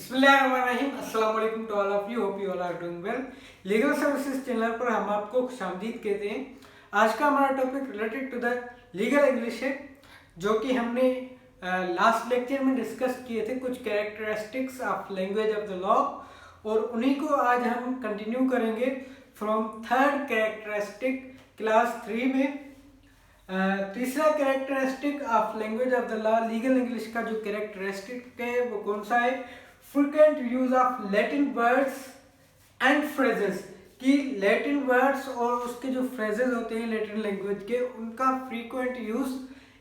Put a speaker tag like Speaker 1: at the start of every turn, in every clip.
Speaker 1: बिस्मिल्लाहिर्रहमानिर्रहीम। अस्सलाम वालेकुम to all of you. Hope you all are doing well. Legal services channel पर हम आपको खुशामदीद कहते हैं। आज का हमारा topic related to the legal English है, जो कि हमने लास्ट लेक्चर में डिस्कस किए थे, कुछ characteristics of language of the law, और उन्हीं को आज हम कंटिन्यू करेंगे फ्रॉम थर्ड कैरेक्टरिस्टिक क्लास 3 में। तीसरा characteristic of language of the law, legal English का जो कैरेक्टरिस्टिक है वो कौन सा है? Frequent use of Latin words and phrases, कि लैटिन वर्ड्स और उसके जो फ्रेजेस होते हैं लैटिन लैंग्वेज के, उनका frequent use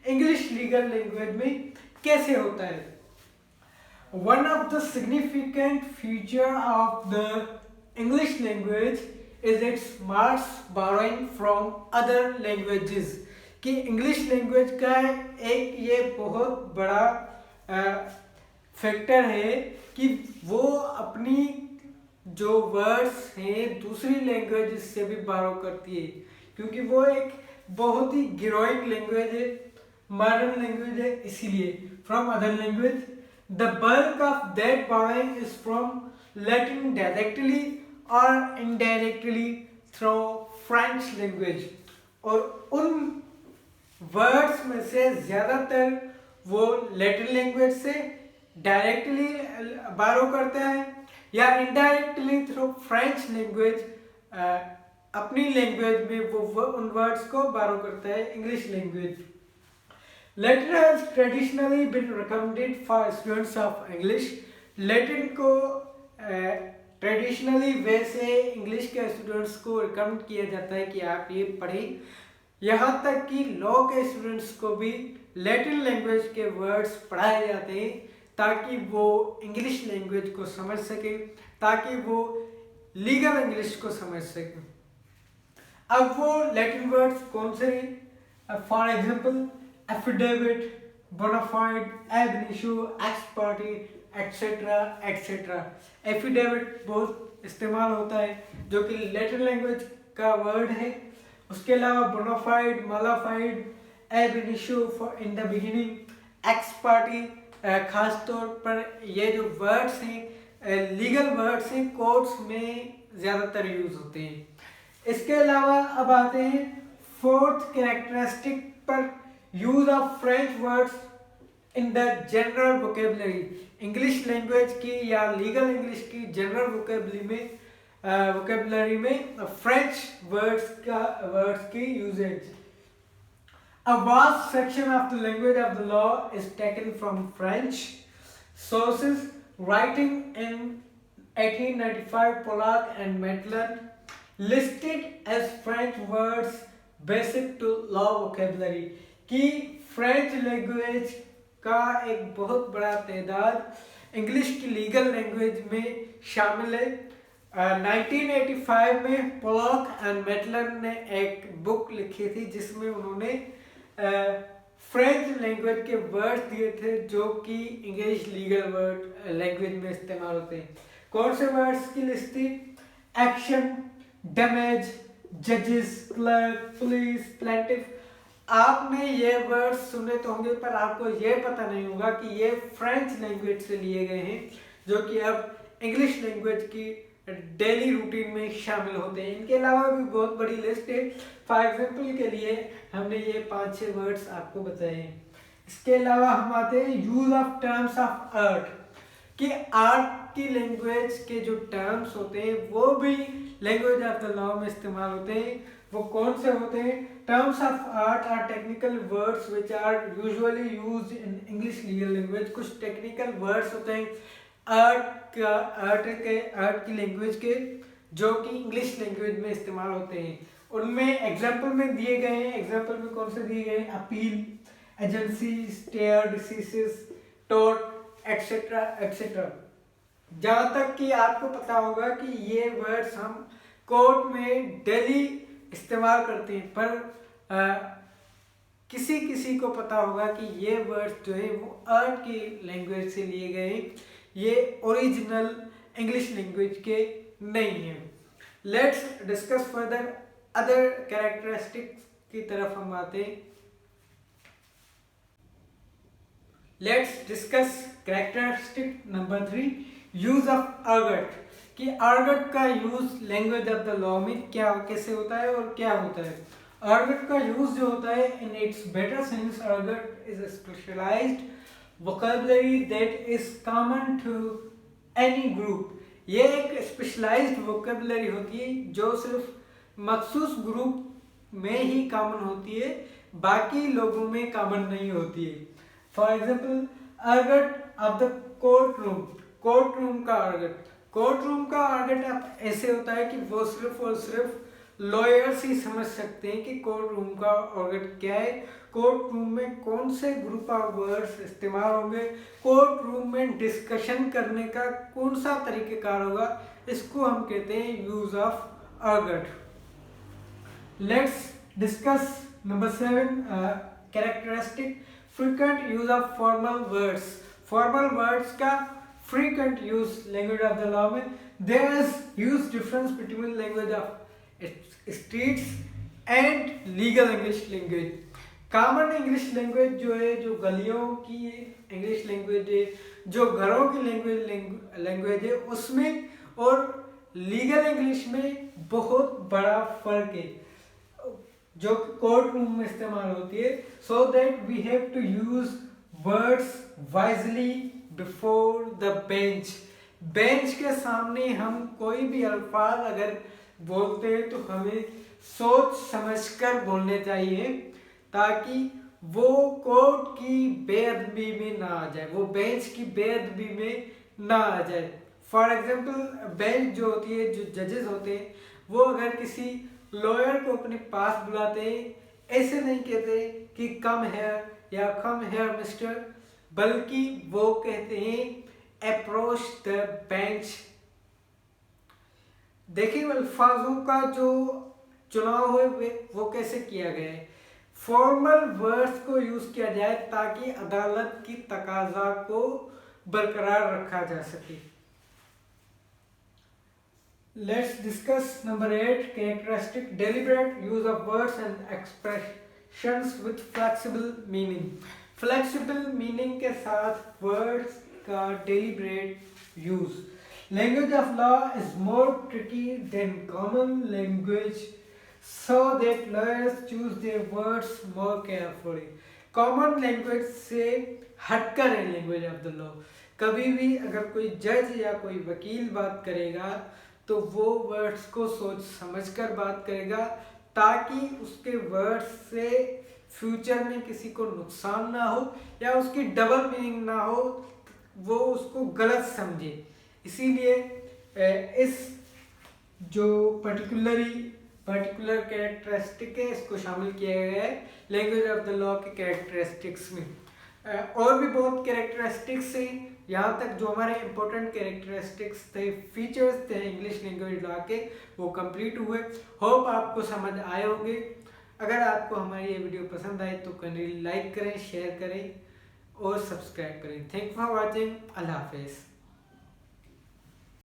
Speaker 1: English legal language में कैसे होता है। One of the significant feature of the English language is its mass borrowing from other languages, कि इंग्लिश लैंग्वेज का एक ये बहुत बड़ा फैक्टर है कि वो अपनी जो वर्ड्स हैं दूसरी लैंग्वेज से भी बारो करती है, क्योंकि वो एक बहुत ही ग्रोइंग लैंग्वेज है, मॉडर्न लैंग्वेज है। इसीलिए from other language the bulk of that borrowing is from Latin directly और इनडायरेक्टली थ्रू फ्रेंच लैंग्वेज, और उन वर्ड्स में से ज़्यादातर वो लैटिन लैंग्वेज से डायरेक्टली बारो करते हैं या इनडायरेक्टली थ्रू फ्रेंच लैंग्वेज अपनी लैंग्वेज में वो उन वर्ड्स को बारो करता है English language. Latin has traditionally been recommended for students of English. Latin को ट्रेडिशनली वैसे इंग्लिश के स्टूडेंट्स को रिकमेंड किया जाता है कि आप ये पढ़ें। यहाँ तक कि लॉ के स्टूडेंट्स को भी लैटिन लैंग्वेज के वर्ड्स पढ़ाए जाते हैं ताकि वो इंग्लिश लैंग्वेज को समझ सके, ताकि वो लीगल इंग्लिश को समझ सके। अब वो लैटिन वर्ड्स कौन से हैं? For example affidavit, bona fide, ab initio, ex parte, etcetera etcetera. Affidavit बहुत इस्तेमाल होता है, जो कि लैटिन लैंग्वेज का वर्ड है। उसके अलावा bona fide, mala fide, ab initio in the beginning, ex parte, खास तौर पर ये जो वर्ड्स हैं लीगल वर्ड्स हैं, कोर्ट्स में ज़्यादातर यूज होते हैं। इसके अलावा अब आते हैं फोर्थ कैरेक्टरिस्टिक पर, use of French words in the general vocabulary. English language की या लीगल इंग्लिश की जनरल वोकेबलरी में फ्रेंच वर्ड्स की usage. A vast section of the language of the law is taken from French sources. Writing in 1895, Pollack and Maitland listed as French words basic to law vocabulary, कि French language का एक बहुत बड़ा तादाद English की legal language में शामिल है। 1985 में पोलॉक एंड मेटलन ने एक बुक लिखी थी जिसमें उन्होंने फ्रेंच लैंग्वेज के वर्ड्स दिए थे जो कि इंग्लिश लीगल वर्ड लैंग्वेज में इस्तेमाल होते हैं। कौन से वर्ड्स की लिस्ट थी? एक्शन, डैमेज, जजेस, क्लर्क, पुलिस, प्लेंटिफ। आपने ये वर्ड्स सुने तो होंगे, पर आपको ये पता नहीं होगा कि ये फ्रेंच लैंग्वेज से लिए गए हैं, जो कि अब इंग्लिश लैंग्वेज की डेली रूटीन में शामिल होते हैं। इनके अलावा भी बहुत बड़ी लिस्ट है। फॉर एग्जांपल के लिए हमने ये 5-6 वर्ड्स आपको बताए हैं। इसके अलावा हम आते हैं use of terms of art, कि आर्ट की लैंग्वेज के जो टर्म्स होते हैं वो भी लैंग्वेज ऑफ द लॉ में इस्तेमाल होते हैं। वो कौन से होते हैं? Terms of art are technical words which are usually used in English legal language. कुछ टेक्निकल वर्ड्स होते हैं आर्ट की लैंग्वेज के, जो कि इंग्लिश लैंग्वेज में इस्तेमाल होते हैं। उनमें एग्जांपल में दिए गए हैं। एग्जांपल में कौन से दिए गए हैं? Appeal, agency, stare, decisis, tort, etcetera etcetera. जहाँ तक कि आपको पता होगा कि ये वर्ड्स हम कोर्ट में डेली इस्तेमाल करते हैं, पर किसी किसी को पता होगा कि ये वर्ड्स जो है वो आर्ट की लैंग्वेज से लिए गए हैं, ये ओरिजिनल इंग्लिश लैंग्वेज के नहीं हैं। Let's discuss further other characteristics की तरफ हम आते हैं। Let's discuss characteristic number 3, use of ergot, कि अर्गट का use language of the law में क्या कैसे होता है और क्या होता है। अर्गट का यूज जो होता है in its better sense, argot is a specialized vocabulary that is common to any group. ये एक स्पेशलाइज्ड वोकैबुलरी होती है जो सिर्फ मखसूस ग्रुप में ही कॉमन होती है, बाकी लोगों में कॉमन नहीं होती है। For example ergot of the court room, court room का अर्गट, कोर्ट रूम का अर्गट ऐसे होता है कि वो सिर्फ और सिर्फ लॉयर्स ही समझ सकते हैं कि कोर्ट रूम का अर्गट क्या है, कोर्ट रूम में कौन से ग्रुप ऑफ वर्ड्स इस्तेमाल होंगे, कोर्ट रूम में डिस्कशन करने का कौन सा तरीक़ेकार होगा, इसको हम कहते हैं use of ergot. Let's discuss number 7 characteristic frequent use of formal words. Formal words का frequent use language of the law में there is huge difference between language of streets and legal English language। Common English language जो है, जो गलियों की English language है, जो घरों की लैंग्वेज है, उसमें और लीगल इंग्लिश में बहुत बड़ा फर्क है जो कोर्ट रूम में इस्तेमाल होती है। So that we have to use words wisely before the bench. Bench के सामने हम कोई भी अल्फाज अगर बोलते हैं तो हमें सोच समझकर बोलने चाहिए ताकि वो कोर्ट की बेअदबी में ना आ जाए, वो बेंच की बेअदबी में ना आ जाए। फॉर एग्जाम्पल बेंच जो होती है, जो जजेस होते हैं, वो अगर किसी लॉयर को अपने पास बुलाते हैं, ऐसे नहीं कहते कि कम हेयर या कम हेयर मिस्टर, बल्कि वो कहते हैं अप्रोच द बेंच। देखिए अल्फाजों का जो चुनाव है वो कैसे किया गया है। फॉर्मल वर्ड्स को यूज किया जाए ताकि अदालत की तकाजा को बरकरार रखा जा सके। Let's discuss number 8 characteristic deliberate use of words and expressions with flexible meaning. Flexible meaning के साथ वर्ड्स का deliberate use. Language of law is more tricky than common language so that lawyers choose their words more carefully। Common language से हटकर है language of the law. कभी भी अगर कोई जज या कोई वकील बात करेगा तो वो वर्ड्स को सोच समझकर बात करेगा ताकि उसके वर्ड्स से फ्यूचर में किसी को नुकसान ना हो या उसकी डबल मीनिंग ना हो, वो उसको गलत समझे। इसीलिए इस जो पर्टिकुलर कैरेक्टरिस्टिक है इसको शामिल किया गया है लैंग्वेज ऑफ द लॉ के कैरेक्टरिस्टिक्स में। और भी बहुत कैरेक्टरिस्टिक्स हैं, यहाँ तक जो हमारे इंपॉर्टेंट कैरेक्टरिस्टिक्स थे, फीचर्स थे इंग्लिश लैंग्वेज लॉ के, वो कंप्लीट हुए। होप आपको समझ आए होंगे। अगर आपको हमारी ये वीडियो पसंद आए तो लाइक करें, शेयर करें और सब्सक्राइब करें। Thank for watching. अल्लाह हाफिज़।